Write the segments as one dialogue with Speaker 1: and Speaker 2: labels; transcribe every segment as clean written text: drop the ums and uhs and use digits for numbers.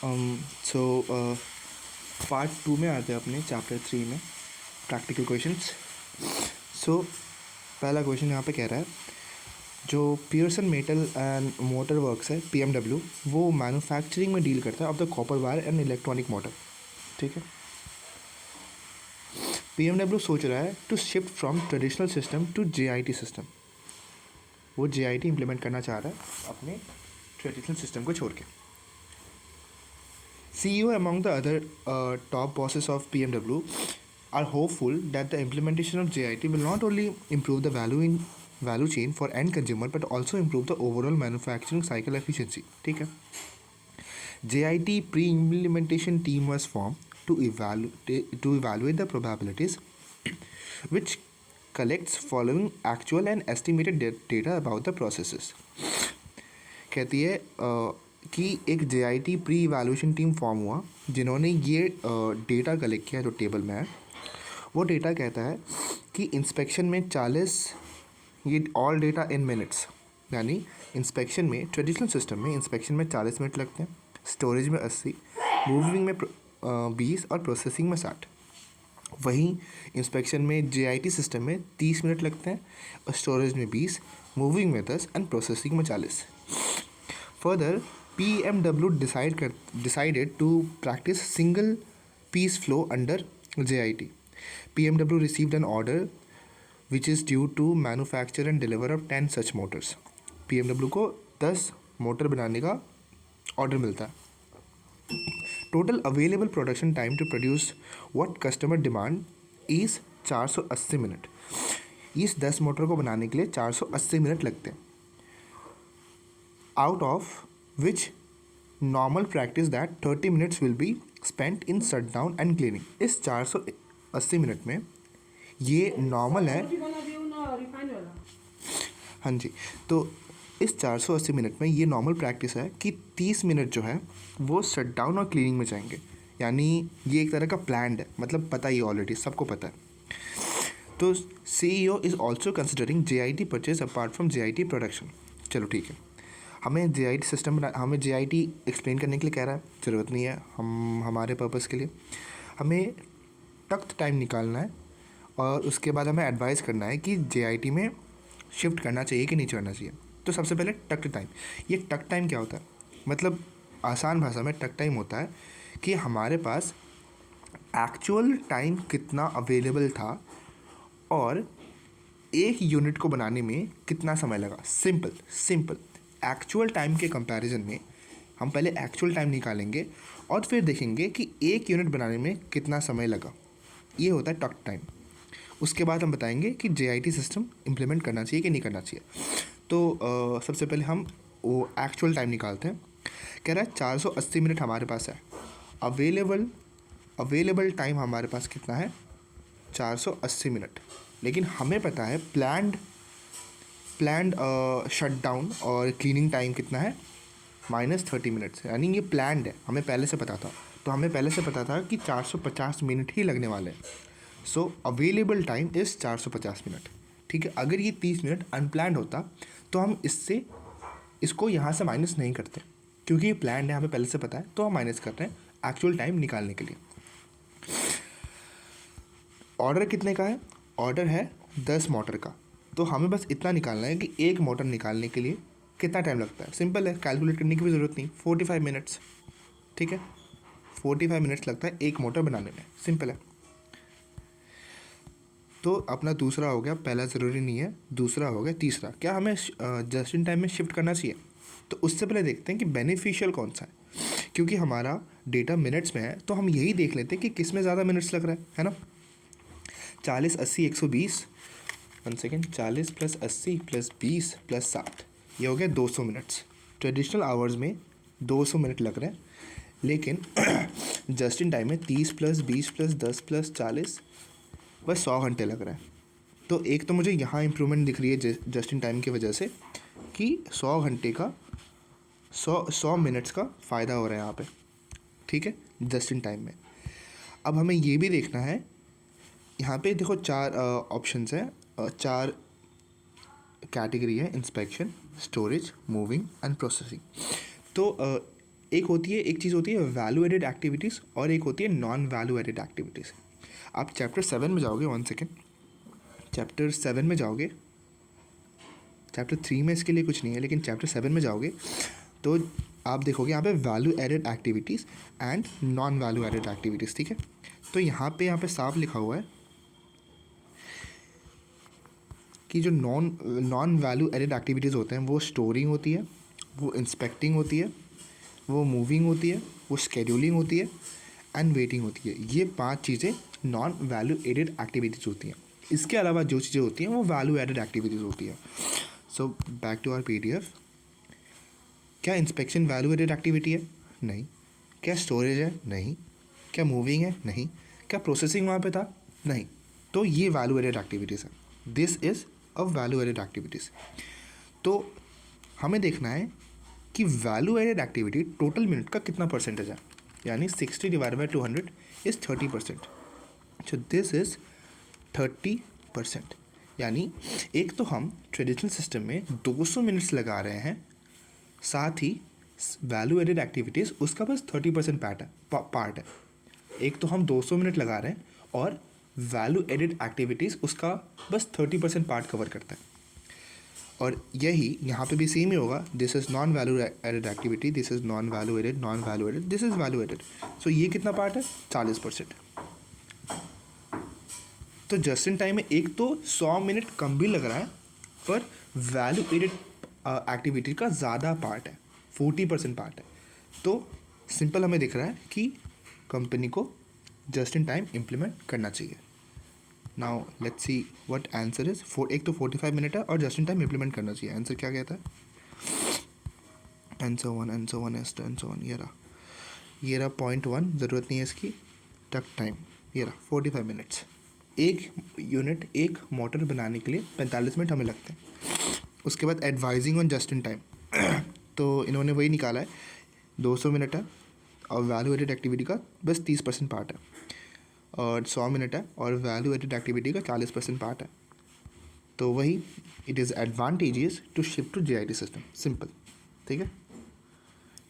Speaker 1: So part 2 में आते हैं अपने चैप्टर 3 में प्रैक्टिकल क्वेश्चंस। सो पहला क्वेश्चन यहाँ पे कह रहा है, जो Pearson metal and motor works है पीएमडब्ल्यू, वो मैन्युफैक्चरिंग में डील करता है of the copper wire and electronic motor. ठीक है, पीएमडब्ल्यू सोच रहा है to shift from traditional system to JIT system. वो जेआईटी इम्प्लीमेंट करना चाह रहा है अपने ट्रेडिशनल सिस्टम को छोड़ के। CEO among the other top bosses of BMW are hopeful that the implementation of JIT will not only improve the value chain for end consumer but also improve the overall manufacturing cycle efficiency. ठीक है, JIT pre-implementation team was formed to evaluate the probabilities which collects following actual and estimated data about the processes. कहती है कि एक JIT pre evaluation team form हुआ जिन्होंने ये data collect किया जो टेबल में है। वो डेटा कहता है कि इंस्पेक्शन में 40, ये ऑल डेटा इन मिनट्स, यानी इंस्पेक्शन में ट्रेडिशनल सिस्टम में इंस्पेक्शन में 40 मिनट लगते हैं, स्टोरेज में 80, मूविंग में 20 और प्रोसेसिंग में 60। वहीं इंस्पेक्शन में JIT सिस्टम में 30 मिनट लगते हैं और स्टोरेज में 20, मूविंग में 10 एंड प्रोसेसिंग में 40। Further, PMW decided to practice single piece flow under JIT. PMW received an order which is due to manufacture and deliver of 10 such motors. PMW को 10 motor बनाने का order मिलता है। Total available production time to produce what customer demand is 480 minute. इस 10 motor को बनाने के लिए 480 मिनट लगते हैं, out of which normal practice that 30 minutes will be spent in shutdown and cleaning. इस 480 मिनट में ये नॉर्मल है। हाँ जी, तो इस 480 मिनट में ये नॉर्मल प्रैक्टिस है कि 30 मिनट जो है वो शटडाउन और क्लीनिंग में जाएंगे, यानी ये एक तरह का प्लान्ड है, मतलब पता ही ऑलरेडी सबको पता है। तो CEO is also considering JIT purchase apart from JIT production. चलो ठीक है, हमें JIT सिस्टम हमें JIT एक्सप्लेन करने के लिए कह रहा है, ज़रूरत नहीं है, हम हमारे पर्पज़ के लिए हमें टक्ट टाइम निकालना है और उसके बाद हमें एडवाइस करना है कि JIT में शिफ्ट करना चाहिए कि नहीं करना चाहिए। तो सबसे पहले टक्ट टाइम। ये टक्ट टाइम क्या होता है? मतलब आसान भाषा में टक्ट टाइम होता है कि हमारे पास एक्चुअल टाइम कितना अवेलेबल था और एक यूनिट को बनाने में कितना समय लगा। सिंपल एक्चुअल टाइम के कंपैरिजन में हम पहले एक्चुअल टाइम निकालेंगे और फिर देखेंगे कि एक यूनिट बनाने में कितना समय लगा। ये होता है टक्ट टाइम। उसके बाद हम बताएंगे कि JIT सिस्टम इम्प्लीमेंट करना चाहिए कि नहीं करना चाहिए। तो सबसे पहले हम वो एक्चुअल टाइम निकालते हैं। कह रहा है 480 मिनट हमारे पास है, अवेलेबल टाइम हमारे पास कितना है? 480 मिनट। लेकिन हमें पता है प्लान्ड शटडाउन और क्लीनिंग टाइम कितना है? -30 मिनट्स, यानी ये प्लान्ड है, हमें पहले से पता था। तो हमें पहले से पता था कि 450 मिनट ही लगने वाले हैं। सो अवेलेबल टाइम इज़ 450 मिनट। ठीक है, अगर ये 30 मिनट अनप्लान्ड होता तो हम इसको यहाँ से माइनस नहीं करते, क्योंकि ये प्लान्ड है, हमें पहले से पता है, तो हम माइनस कर रहे हैं एक्चुअल टाइम निकालने के लिए। ऑर्डर कितने का है? ऑर्डर है 10 मोटर का। तो हमें बस इतना निकालना है कि एक मोटर निकालने के लिए कितना टाइम लगता है। सिंपल है, कैलकुलेट करने की भी ज़रूरत नहीं, 45 मिनट्स। ठीक है, 45 मिनट्स लगता है एक मोटर बनाने में, सिंपल है। तो अपना दूसरा हो गया, पहला ज़रूरी नहीं है, दूसरा हो गया। तीसरा, क्या हमें जस्ट इन टाइम में शिफ्ट करना चाहिए? तो उससे पहले देखते हैं कि बेनिफिशियल कौन सा है। क्योंकि हमारा डेटा मिनट्स में है तो हम यही देख लेते हैं कि किस में ज़्यादा मिनट्स लग रहा है ना। 40, 80, 120, 1 सेकेंड, 40 + 80 + 20 + 60, ये हो गया 200 मिनट्स। ट्रेडिशनल आवर्स में 200 मिनट लग रहे हैं, लेकिन जस्ट इन टाइम में 30 + 20 + 10 + 40, बस 100 घंटे लग रहे हैं। तो एक तो मुझे यहाँ इम्प्रूवमेंट दिख रही है जस्ट इन टाइम की वजह से कि 100 घंटे का 100 मिनट्स का फ़ायदा हो रहा है यहाँ पे। ठीक है, जस्ट इन टाइम में। अब हमें ये भी देखना है, यहाँ पे देखो 4 ऑप्शंस हैं, 4 कैटेगरी है: inspection, storage, moving and processing. तो एक चीज़ होती है वैल्यू एडेड एक्टिविटीज़ और एक होती है नॉन वैल्यू एडेड एक्टिविटीज़। आप चैप्टर 7 में जाओगे, 1 सेकेंड, चैप्टर 7 में जाओगे, चैप्टर 3 में इसके लिए कुछ नहीं है, लेकिन चैप्टर 7 में जाओगे तो आप देखोगे यहाँ पे value added activities and non value added activities, ठीक है। तो यहाँ पे साफ लिखा हुआ है कि जो नॉन वैल्यू एडेड एक्टिविटीज़ होते हैं वो स्टोरिंग होती है, वो इंस्पेक्टिंग होती है, वो मूविंग होती है, वो स्केड्यूलिंग होती है एंड वेटिंग होती है। ये 5 चीज़ें नॉन वैल्यू एडेड एक्टिविटीज़ होती हैं। इसके अलावा जो चीज़ें होती हैं वो वैल्यू एडेड एक्टिविटीज़ होती हैं। So back to our PDF। क्या इंस्पेक्शन वैल्यू एडेड एक्टिविटी है? नहीं। क्या स्टोरेज है? नहीं। क्या मूविंग है? नहीं। क्या प्रोसेसिंग वहाँ पे था? नहीं। तो ये वैल्यू एडेड एक्टिविटीज़ है। This is a value added activities. तो हमें देखना है कि value added activity total minute का कितना परसेंटेज है, यानी 60 divide by 200 is 30%। So this is 30%। यानी एक तो हम ट्रेडिशनल सिस्टम में 200 मिनट्स लगा रहे हैं, साथ ही वैल्यू एडेड एक्टिविटीज़ उसका बस 30% पार्ट है। एक तो हम 200 मिनट लगा रहे हैं और वैल्यू एडेड एक्टिविटीज़ उसका बस 30% पार्ट कवर करता है। और यही यहाँ पे भी सेम ही होगा। This is non value added activity, this is non value added, non value added, this is value added. So ये कितना पार्ट है? 40%। तो जस्ट इन टाइम में एक तो 100 मिनट कम भी लग रहा है, पर वैल्यू एडेड एक्टिविटी का ज़्यादा पार्ट है, 40% पार्ट है। तो सिंपल हमें दिख रहा है कि कंपनी को जस्ट इन टाइम इम्प्लीमेंट करना चाहिए। Now let's see what answer is. एक तो 45 मिनट है और जस्ट इन टाइम इम्प्लीमेंट करना चाहिए। आंसर क्या कहता है? आंसर 1 आंसर 1 ये रहा पॉइंट 1, ज़रूरत नहीं है इसकी। टक टाइम ये रहा 45 मिनट्स। एक यूनिट, एक मोटर बनाने के लिए 45 मिनट हमें लगते हैं। उसके बाद advising on just in time तो इन्होंने वही निकाला है, 200 मिनट है और वैल्यू एडेड एक्टिविटी का बस 30% पार्ट है, और 100 मिनट है और वैल्यू एडेड एक्टिविटी का 40% पार्ट है। तो वही it is advantages to shift to JIT सिस्टम, सिंपल, ठीक है।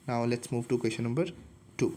Speaker 1: Now let's move to question number 2।